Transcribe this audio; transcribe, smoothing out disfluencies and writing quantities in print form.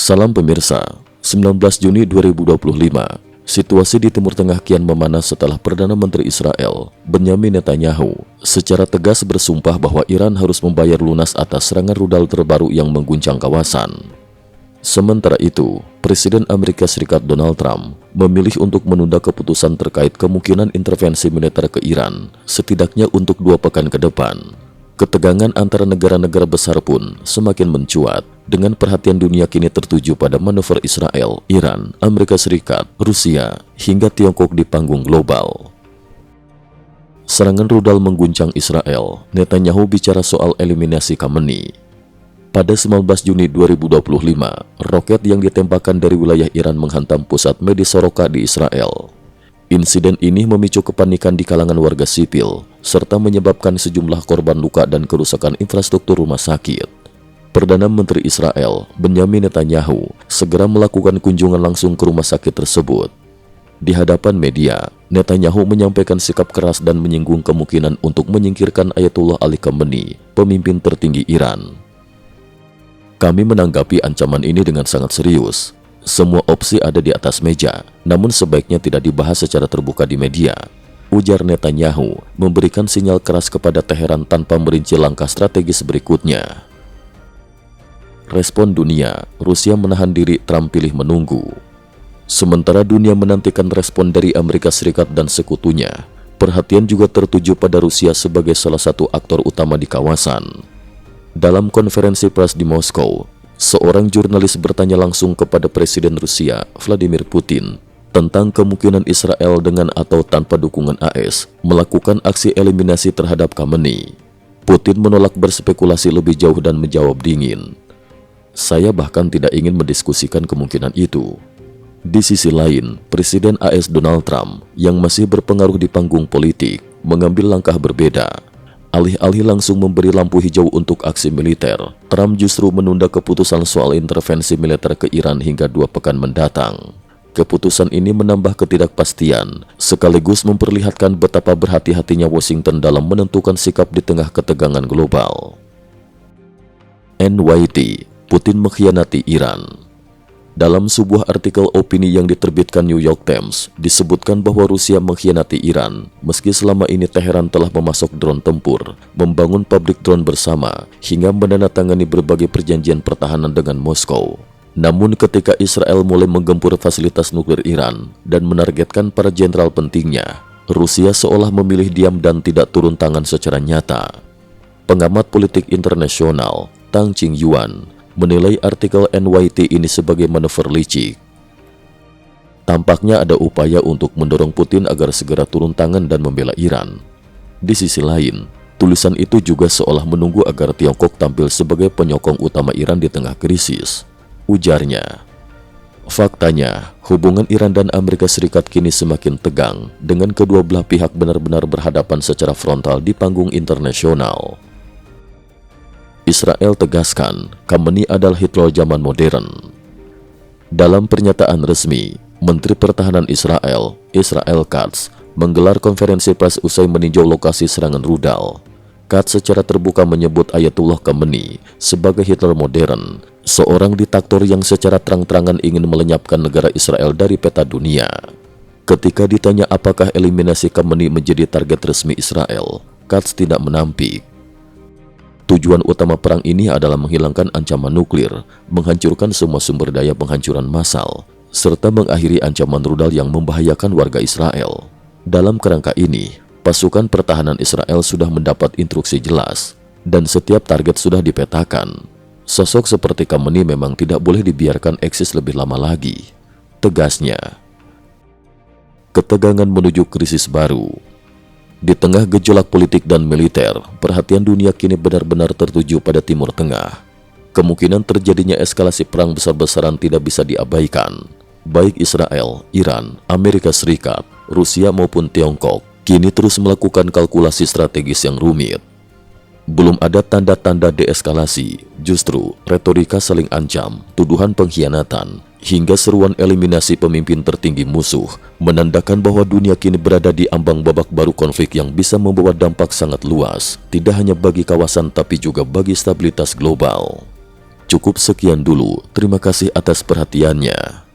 Salam pemirsa, 19 Juni 2025, situasi di Timur Tengah kian memanas setelah Perdana Menteri Israel, Benyamin Netanyahu, secara tegas bersumpah bahwa Iran harus membayar lunas atas serangan rudal terbaru yang mengguncang kawasan. Sementara itu, Presiden Amerika Serikat Donald Trump memilih untuk menunda keputusan terkait kemungkinan intervensi militer ke Iran, setidaknya untuk 2 pekan ke depan. Ketegangan antara negara-negara besar pun semakin mencuat, dengan perhatian dunia kini tertuju pada manuver Israel, Iran, Amerika Serikat, Rusia, hingga Tiongkok di panggung global. Serangan rudal mengguncang Israel, Netanyahu bicara soal eliminasi Khamenei. Pada 19 Juni 2025, roket yang ditembakkan dari wilayah Iran menghantam pusat medis Soroka di Israel. Insiden ini memicu kepanikan di kalangan warga sipil, serta menyebabkan sejumlah korban luka dan kerusakan infrastruktur rumah sakit. Perdana Menteri Israel, Benyamin Netanyahu, segera melakukan kunjungan langsung ke rumah sakit tersebut. Di hadapan media, Netanyahu menyampaikan sikap keras dan menyinggung kemungkinan untuk menyingkirkan Ayatollah Ali Khamenei, pemimpin tertinggi Iran. "Kami menanggapi ancaman ini dengan sangat serius. Semua opsi ada di atas meja, namun sebaiknya tidak dibahas secara terbuka di media," ujar Netanyahu, memberikan sinyal keras kepada Teheran tanpa merinci langkah strategis berikutnya. Respon dunia, Rusia menahan diri, Trump pilih menunggu. Sementara dunia menantikan respon dari Amerika Serikat dan sekutunya, perhatian juga tertuju pada Rusia sebagai salah satu aktor utama di kawasan. Dalam konferensi pers di Moskow, seorang jurnalis bertanya langsung kepada Presiden Rusia, Vladimir Putin, tentang kemungkinan Israel dengan atau tanpa dukungan AS melakukan aksi eliminasi terhadap Khamenei. Putin menolak berspekulasi lebih jauh dan menjawab dingin, "Saya bahkan tidak ingin mendiskusikan kemungkinan itu." Di sisi lain, Presiden AS Donald Trump yang masih berpengaruh di panggung politik mengambil langkah berbeda. Alih-alih langsung memberi lampu hijau untuk aksi militer, Trump justru menunda keputusan soal intervensi militer ke Iran hingga 2 pekan mendatang. Keputusan ini menambah ketidakpastian, sekaligus memperlihatkan betapa berhati-hatinya Washington dalam menentukan sikap di tengah ketegangan global. NYT, Putin mengkhianati Iran. Dalam sebuah artikel opini yang diterbitkan New York Times, disebutkan bahwa Rusia mengkhianati Iran, meski selama ini Teheran telah memasok drone tempur, membangun pabrik drone bersama, hingga menandatangani berbagai perjanjian pertahanan dengan Moskow. Namun ketika Israel mulai menggempur fasilitas nuklir Iran dan menargetkan para jenderal pentingnya, Rusia seolah memilih diam dan tidak turun tangan secara nyata. Pengamat politik internasional, Tang Qingyuan, menilai artikel NYT ini sebagai manuver licik. Tampaknya ada upaya untuk mendorong Putin agar segera turun tangan dan membela Iran. Di sisi lain, tulisan itu juga seolah menunggu agar Tiongkok tampil sebagai penyokong utama Iran di tengah krisis, ujarnya. Faktanya, hubungan Iran dan Amerika Serikat kini semakin tegang dengan kedua belah pihak benar-benar berhadapan secara frontal di panggung internasional. Israel tegaskan, Khamenei adalah Hitler zaman modern. Dalam pernyataan resmi, Menteri Pertahanan Israel, Israel Katz, menggelar konferensi pers usai meninjau lokasi serangan rudal. Katz secara terbuka menyebut Ayatollah Khamenei sebagai Hitler modern, seorang diktator yang secara terang-terangan ingin melenyapkan negara Israel dari peta dunia. Ketika ditanya apakah eliminasi Khamenei menjadi target resmi Israel, Katz tidak menampik. Tujuan utama perang ini adalah menghilangkan ancaman nuklir, menghancurkan semua sumber daya penghancuran massal, serta mengakhiri ancaman rudal yang membahayakan warga Israel. Dalam kerangka ini, pasukan pertahanan Israel sudah mendapat instruksi jelas, dan setiap target sudah dipetakan. Sosok seperti Khamenei memang tidak boleh dibiarkan eksis lebih lama lagi, tegasnya. Ketegangan menuju krisis baru. Di tengah gejolak politik dan militer, perhatian dunia kini benar-benar tertuju pada Timur Tengah. Kemungkinan terjadinya eskalasi perang besar-besaran tidak bisa diabaikan. Baik Israel, Iran, Amerika Serikat, Rusia maupun Tiongkok kini terus melakukan kalkulasi strategis yang rumit. Belum ada tanda-tanda deeskalasi, justru retorika saling ancam, tuduhan pengkhianatan, hingga seruan eliminasi pemimpin tertinggi musuh menandakan bahwa dunia kini berada di ambang babak baru konflik yang bisa membawa dampak sangat luas, tidak hanya bagi kawasan tapi juga bagi stabilitas global. Cukup sekian dulu, terima kasih atas perhatiannya.